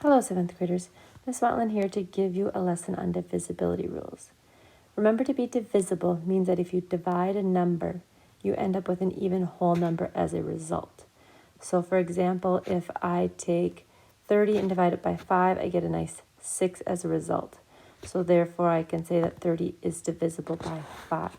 Hello, 7th graders. Miss Watland here to give you a lesson on divisibility rules. Remember, to be divisible means that if you divide a number, you end up with an even whole number as a result. So, for example, if I take 30 and divide it by 5, I get a nice 6 as a result. So, therefore, I can say that 30 is divisible by 5.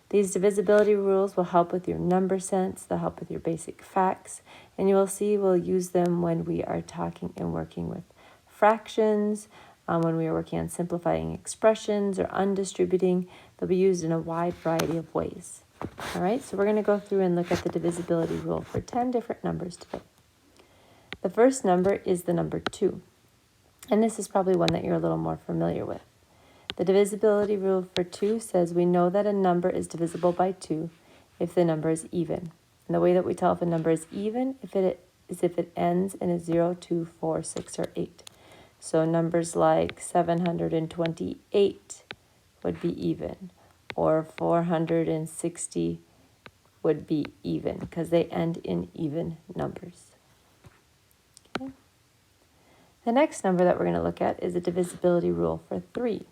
These divisibility rules will help with your number sense, they'll help with your basic facts, and you will see we'll use them when we are talking and working with fractions, when we are working on simplifying expressions or undistributing. They'll be used in a wide variety of ways. All right, so we're going to go through and look at the divisibility rule for 10 different numbers today. The first number is the number 2, and this is probably one that you're a little more familiar with. The divisibility rule for 2 says we know that a number is divisible by 2 if the number is even. And the way that we tell if a number is even is if it ends in a 0, 2, 4, 6, or 8. So numbers like 728 would be even, or 460 would be even because they end in even numbers. Okay. The next number that we're going to look at is the divisibility rule for 3.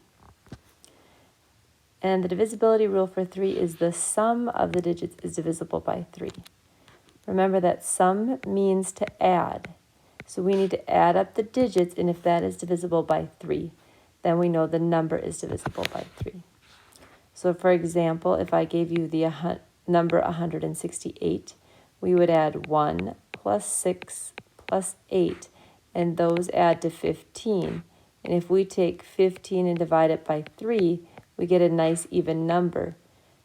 And the divisibility rule for 3 is the sum of the digits is divisible by 3. Remember that sum means to add. So we need to add up the digits, and if that is divisible by 3, then we know the number is divisible by 3. So for example, if I gave you the number 168, we would add 1 plus 6 plus 8, and those add to 15. And if we take 15 and divide it by 3, we get a nice even number.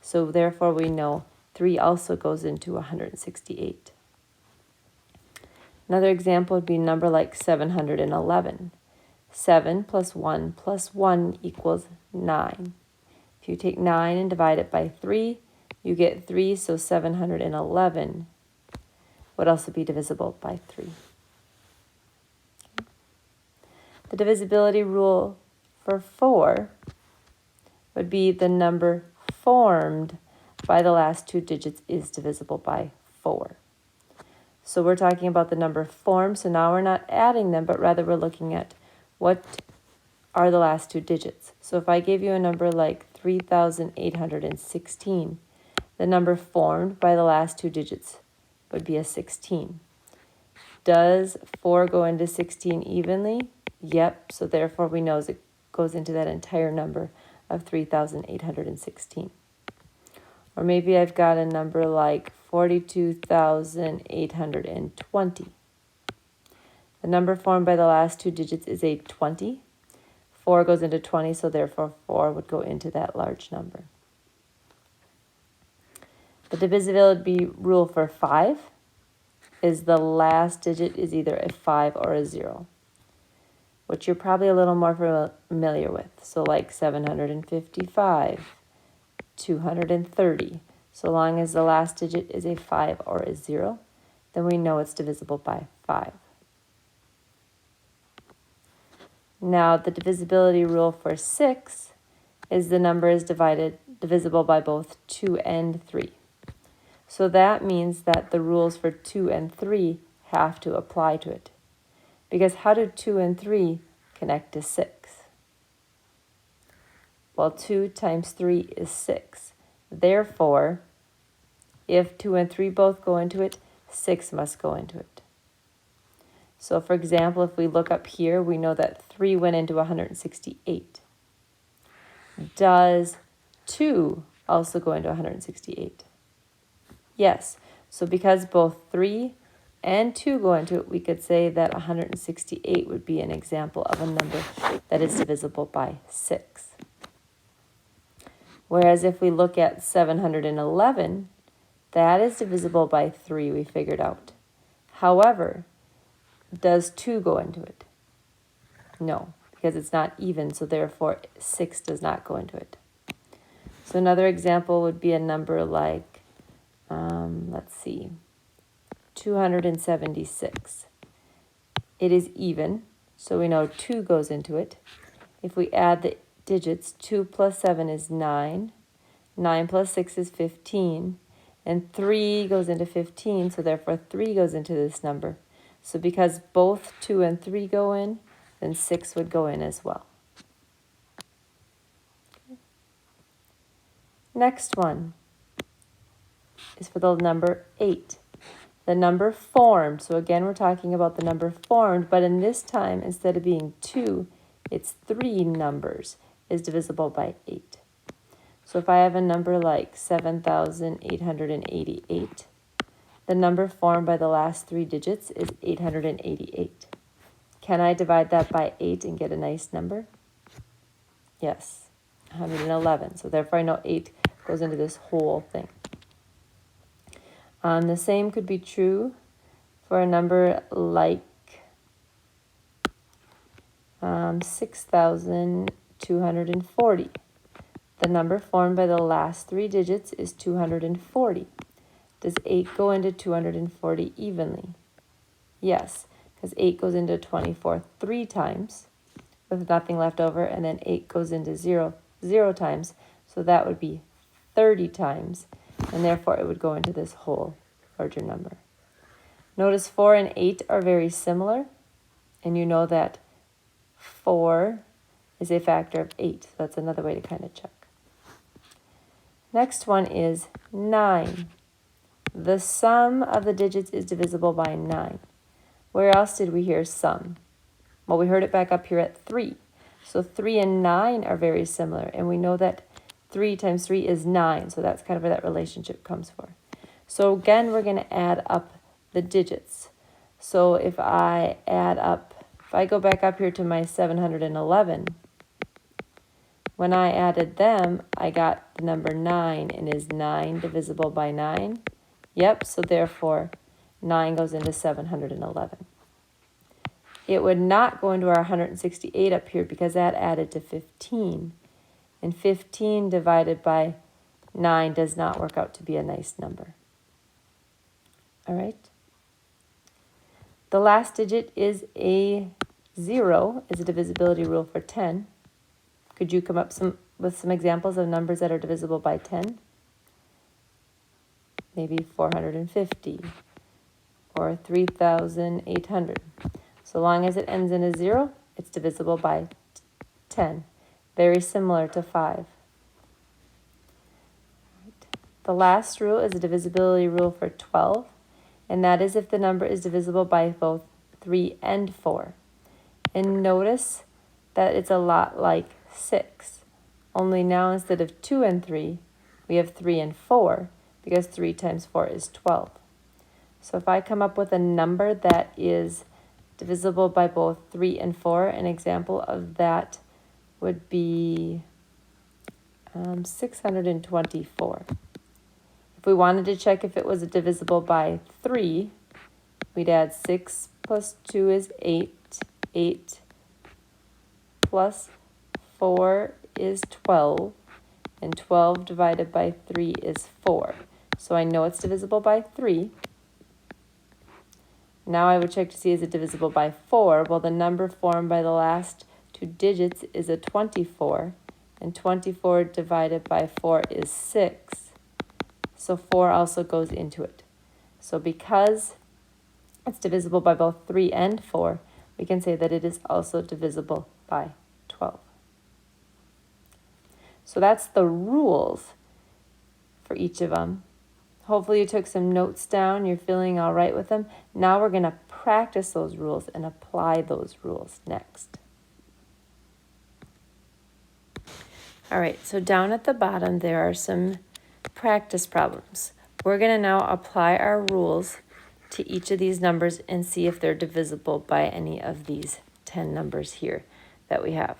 So therefore we know 3 also goes into 168. Another example would be a number like 711. 7 plus 1 equals 9. If you take 9 and divide it by 3, you get 3, so 711 would also be divisible by 3. The divisibility rule for 4 would be the number formed by the last 2 digits is divisible by 4. So we're talking about the number formed, so now we're not adding them, but rather we're looking at what are the last 2 digits. So if I gave you a number like 3,816, the number formed by the last 2 digits would be a 16. Does 4 go into 16 evenly? Yep, so therefore we know it goes into that entire number of 3,816. Or maybe I've got a number like 42,820. The number formed by the last 2 digits is a 20. 4 goes into 20, so therefore 4 would go into that large number. The divisibility rule for 5 is the last digit is either a 5 or a 0, which you're probably a little more familiar with. So like 755, 230. So long as the last digit is a 5 or a 0, then we know it's divisible by 5. Now the divisibility rule for 6 is the number is divisible by both 2 and 3. So that means that the rules for 2 and 3 have to apply to it. Because how do 2 and 3 connect to 6? Well, 2 times 3 is 6. Therefore, if 2 and 3 both go into it, 6 must go into it. So for example, if we look up here, we know that 3 went into 168. Does 2 also go into 168? Yes. So because both 3 and 2 go into it, we could say that 168 would be an example of a number that is divisible by 6. Whereas if we look at 711, that is divisible by 3, we figured out. However, does 2 go into it? No, because it's not even, so therefore 6 does not go into it. So another example would be a number like, 276. It is even, so we know 2 goes into it. If we add the digits, 2 plus 7 is 9. 9 plus 6 is 15. And 3 goes into 15, so therefore 3 goes into this number. So because both 2 and 3 go in, then 6 would go in as well. Next one is for the number 8. The number formed, so again we're talking about the number formed, but in this time, instead of being 2, it's 3 numbers, is divisible by 8. So if I have a number like 7,888, the number formed by the last 3 digits is 888. Can I divide that by 8 and get a nice number? Yes, 111. So therefore I know 8 goes into this whole thing. The same could be true for a number like 6,240. The number formed by the last 3 digits is 240. Does 8 go into 240 evenly? Yes, because 8 goes into 24 3 times with nothing left over, and then 8 goes into 0 times, so that would be 30 times, and therefore it would go into this whole larger number. Notice 4 and 8 are very similar, and you know that 4 is a factor of 8, so that's another way to kind of check. Next one is 9. The sum of the digits is divisible by 9. Where else did we hear sum? Well, we heard it back up here at 3. So 3 and 9 are very similar, and we know that 3 times 3 is 9, so that's kind of where that relationship comes for. So again, we're going to add up the digits. So if I go back up here to my 711, when I added them, I got the number 9, and is 9 divisible by 9? Yep, so therefore 9 goes into 711. It would not go into our 168 up here because that added to 15. And 15 divided by 9 does not work out to be a nice number. All right? The last digit is a 0, is a divisibility rule for 10. Could you come up with some examples of numbers that are divisible by 10? Maybe 450 or 3,800. So long as it ends in a 0, it's divisible by 10. Very similar to 5. The last rule is a divisibility rule for 12, and that is if the number is divisible by both 3 and 4. And notice that it's a lot like 6, only now instead of 2 and 3, we have 3 and 4, because 3 times 4 is 12. So if I come up with a number that is divisible by both 3 and 4, an example of that would be 624. If we wanted to check if it was divisible by 3, we'd add 6 plus 2 is 8. 8 plus 4 is 12. And 12 divided by 3 is 4. So I know it's divisible by 3. Now I would check to see is it divisible by 4. Well, the number formed by the last 2 digits is a 24. And 24 divided by 4 is 6. So 4 also goes into it. So because it's divisible by both 3 and 4, we can say that it is also divisible by 12. So that's the rules for each of them. Hopefully you took some notes down. You're feeling all right with them. Now we're going to practice those rules and apply those rules next. All right, so down at the bottom there are some practice problems. We're going to now apply our rules to each of these numbers and see if they're divisible by any of these 10 numbers here that we have.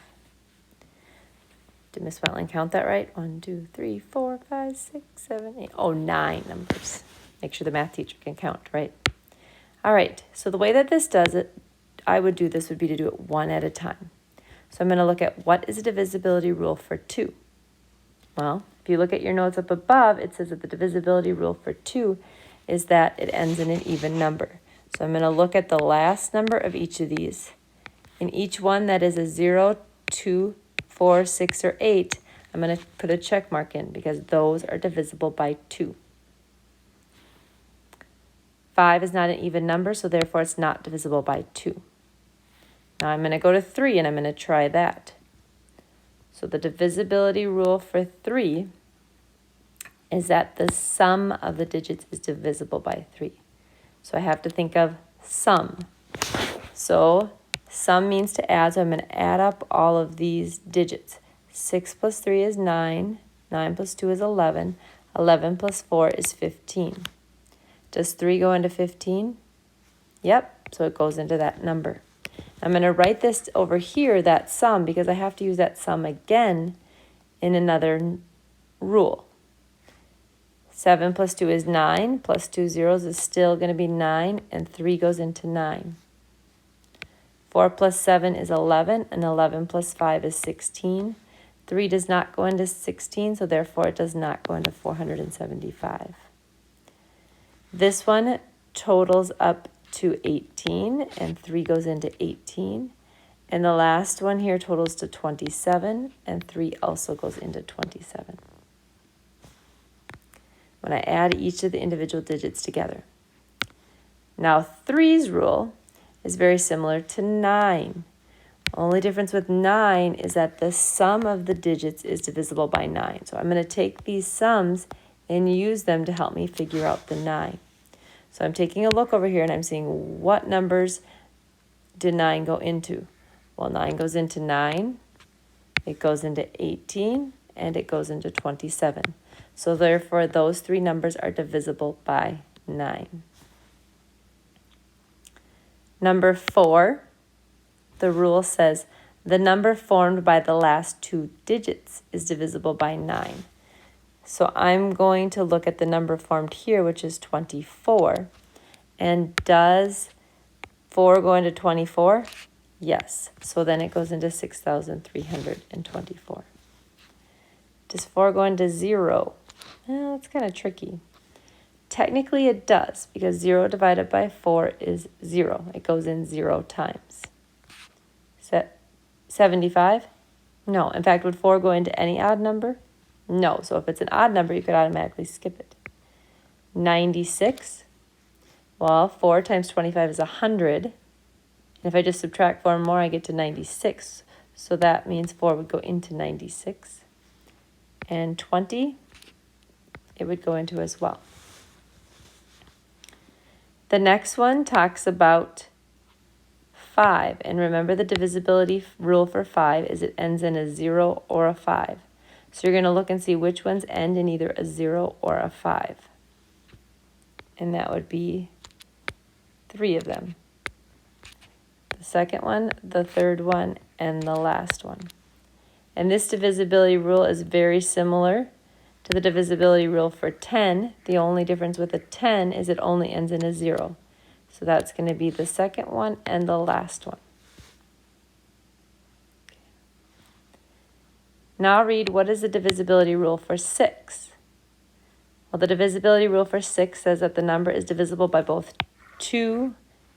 Did Miss Wetland count that right? 1, 2, 3, 4, 5, 6, 7, 8. Oh, 9 numbers. Make sure the math teacher can count, right? All right, so the way that this does it, I would do this would be to do it one at a time. So I'm going to look at what is a divisibility rule for 2. Well, if you look at your notes up above, it says that the divisibility rule for 2 is that it ends in an even number. So I'm going to look at the last number of each of these. In each one that is a 0, 2, 4, 6, or 8, I'm going to put a check mark in because those are divisible by 2. 5 is not an even number, so therefore it's not divisible by 2. Now I'm going to go to 3 and I'm going to try that. So the divisibility rule for 3 is that the sum of the digits is divisible by 3. So I have to think of sum. So sum means to add, so I'm going to add up all of these digits. 6 plus 3 is 9, 9 plus 2 is 11, 11 plus 4 is 15. Does 3 go into 15? Yep, so it goes into that number. I'm going to write this over here, that sum, because I have to use that sum again in another rule. 7 plus 2 is 9, plus 2 zeros is still going to be 9, and 3 goes into 9. 4 plus 7 is 11, and 11 plus 5 is 16. 3 does not go into 16, so therefore it does not go into 475. This one totals up to 18, and 3 goes into 18. And the last one here totals to 27, and 3 also goes into 27. When I add each of the individual digits together. Now 3's rule is very similar to 9. Only difference with 9 is that the sum of the digits is divisible by 9. So I'm going to take these sums and use them to help me figure out the 9. So I'm taking a look over here and I'm seeing what numbers did 9 go into. Well, 9 goes into 9, it goes into 18, and it goes into 27. So therefore, those 3 numbers are divisible by 9. Number 4, the rule says the number formed by the last 2 digits is divisible by 9. So I'm going to look at the number formed here, which is 24. And does 4 go into 24? Yes. So then it goes into 6,324. Does 4 go into 0? Well, it's kind of tricky. Technically it does, because 0 divided by 4 is 0. It goes in 0 times. 75? No. In fact, would 4 go into any odd number? No. So if it's an odd number, you could automatically skip it. 96? Well, 4 times 25 is 100. And if I just subtract 4 more, I get to 96. So that means 4 would go into 96. And 20, it would go into as well. The next one talks about 5. And remember, the divisibility rule for 5 is it ends in a 0 or a 5. So you're going to look and see which ones end in either a 0 or a 5. And that would be 3 of them. The second one, the third one, and the last one. And this divisibility rule is very similar to the divisibility rule for 10. The only difference with a 10 is it only ends in a 0. So that's going to be the second one and the last one. Now read, what is the divisibility rule for 6? Well, the divisibility rule for 6 says that the number is divisible by both 2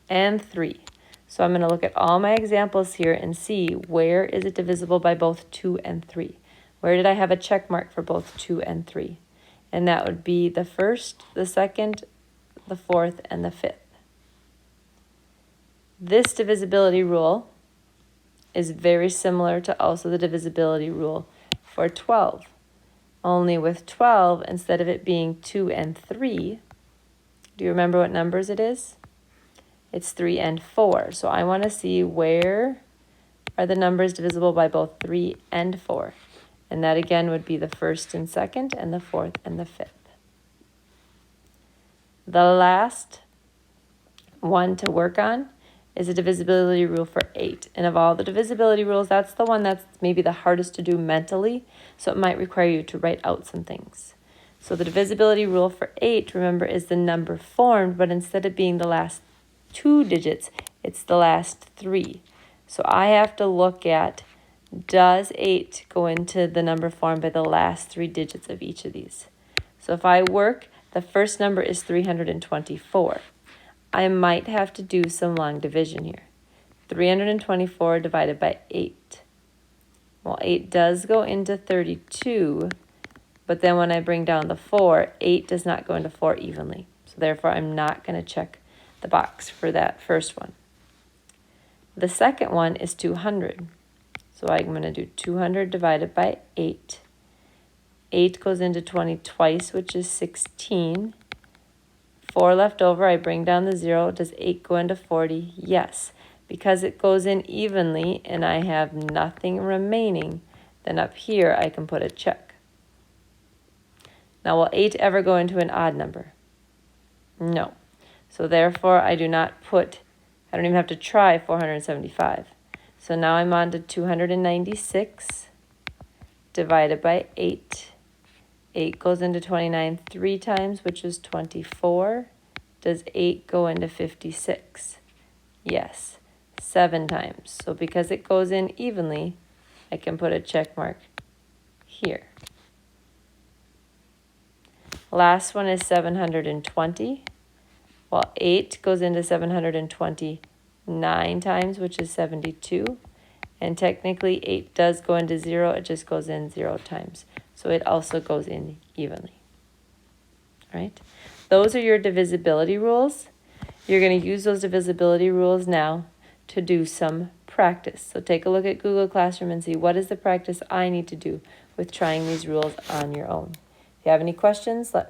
and 3. So I'm going to look at all my examples here and see where is it divisible by both 2 and 3. Where did I have a check mark for both 2 and 3? And that would be the first, the second, the fourth, and the fifth. This divisibility rule is very similar to also the divisibility rule for 12. Only with 12, instead of it being 2 and 3, do you remember what numbers it is? It's 3 and 4. So I want to see where are the numbers divisible by both 3 and 4. And that again would be the first and second, and the fourth and the fifth. The last one to work on is a divisibility rule for 8. And of all the divisibility rules, that's the one that's maybe the hardest to do mentally, so it might require you to write out some things. So the divisibility rule for 8, remember, is the number formed, but instead of being the last 2 digits, it's the last 3. So I have to look at, does 8 go into the number formed by the last 3 digits of each of these? So if I work, the first number is 324. I might have to do some long division here. 324 divided by 8. Well, 8 does go into 32, but then when I bring down the 4, 8 does not go into 4 evenly. So So therefore, I'm not going to check the box for that first one. The second one is 200. So I'm going to do 200 divided by 8. 8 goes into 20 twice, which is 16. 4 left over, I bring down the 0. Does 8 go into 40? Yes. Because it goes in evenly and I have nothing remaining, then up here I can put a check. Now, will 8 ever go into an odd number? No. So therefore, I don't even have to try 475. So now I'm on to 296 divided by 8. 8 goes into 29 3 times, which is 24. Does 8 go into 56? Yes, 7 times. So because it goes in evenly, I can put a check mark here. Last one is 720. Well, 8 goes into 729 times, which is 72. And technically, 8 does go into 0. It just goes in 0 times. So it also goes in evenly. All right? Those are your divisibility rules. You're going to use those divisibility rules now to do some practice. So take a look at Google Classroom and see what is the practice I need to do with trying these rules on your own. If you have any questions, let me know.